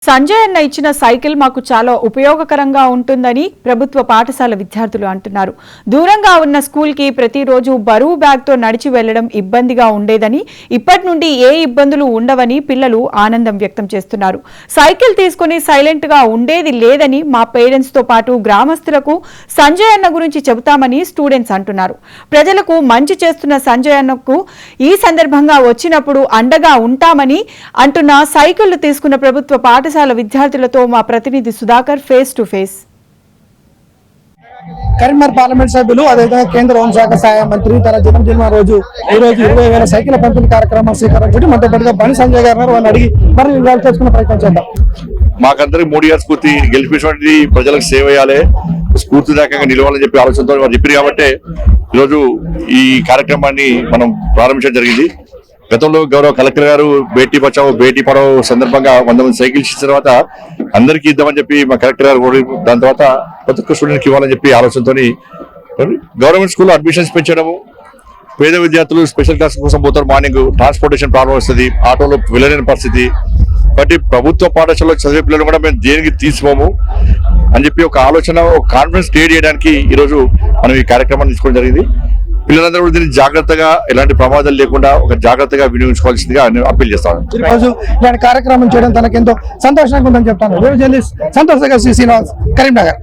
సంజయ్ అన్న ఇచ్చిన సైకిల్ మాకు చాలా ఉపయోగకరంగా ఉంటుందని ప్రభుత్వ పాఠశాల విద్యార్థులు అంటున్నారు. దూరంగా ఉన్న స్కూల్ కి ప్రతిరోజు బరువు బ్యాగ్ తో నడిచి వెళ్లడం ఇబ్బందిగా ఉండేదని, ఇప్పటి నుండి ఏ ఇబ్బందులు ఉండవని పిల్లలు ఆనందం వ్యక్తం చేస్తున్నారు. సైకిల్ తీసుకుని సైలెంట్ గా ఉండేది లేదని మా పేరెంట్స్ తో పాటు గ్రామస్తులకు సంజయ్ అన్న గురించి చెబుతామని స్టూడెంట్స్ అంటున్నారు. ప్రజలకు మంచి చేస్తున్న సంజయ్ అన్నకు ఈ సందర్భంగా వచ్చినప్పుడు అండగా ఉంటామని అంటున్న సైకిల్ తీసుకున్న ప్రభుత్వ పాఠశాల విద్యార్థులతో మా ప్రతినిధి Sudhakar face to face. Karimnagar parliament సభ్యులు అదేవిధంగా కేంద్ర హోంశాఖ సహాయ మంత్రి తన జన్మదిన రోజు ఈ రోజు 20,000 సైకిల్ పంపిణీ కార్యక్రమం స్వీకరించడం మనతో పాటుగా బండి సంజయ్ గారు వాళ్ళని అడిగి మరి వివరాలు తెలుసుకునే ప్రయత్నం చేద్దాం. మాకందరికి 3 ఇయర్స్ స్ఫూర్తి గెలిపించినటువంటి ప్రజలకు సేవ చేయాలి, స్ఫూర్తిదాయకంగా నిలవాలని చెప్పి ఆలోచనతో వారు చెప్పారు కాబట్టి ఈరోజు ఈ కార్యక్రమాన్ని మనం ప్రారంభించడం జరిగింది. గతంలో గౌరవ కలెక్టర్ గారు బేటీ బచావో బేటీ పడావో సందర్భంగా 100 మంది సైకిల్స్ ఇచ్చిన తర్వాత అందరికీ ఇద్దామని చెప్పి మా కలెక్టర్ గారు దాని తర్వాత ప్రతి ఒక్క స్టూడెంట్కి ఇవ్వాలని చెప్పి ఆలోచనతో గవర్నమెంట్ స్కూల్లో అడ్మిషన్స్ పెంచడము, పేద విద్యార్థులు స్పెషల్ క్లాస్ కోసం పోతారు, మార్నింగ్ ట్రాన్స్పోర్టేషన్ ప్రాబ్లం వస్తుంది, ఆటోలో వెళ్ళలేని పరిస్థితి. కాబట్టి ప్రభుత్వ పాఠశాలలో చదివే పిల్లలు కూడా మేము దేనికి తీసుకోము అని చెప్పి ఒక ఆలోచన, ఒక కాన్ఫిడెన్స్ క్రియేట్ చేయడానికి ఈరోజు మనం ఈ కార్యక్రమాన్ని తీసుకోవడం జరిగింది. పిల్లలందరూ కూడా దీన్ని జాగ్రత్తగా, ఎలాంటి ప్రమాదాలు లేకుండా ఒక జాగ్రత్తగా వినియోగించుకోవాల్సిందిగా అప్పీల్ చేస్తాను. ఈ రోజు ఇలాంటి కార్యక్రమం చేయడం తనకెంతో సంతోషంగా ఉందని చెప్తాను. సంతోషంగా శ్రీనివాస్, కరీంనగర్.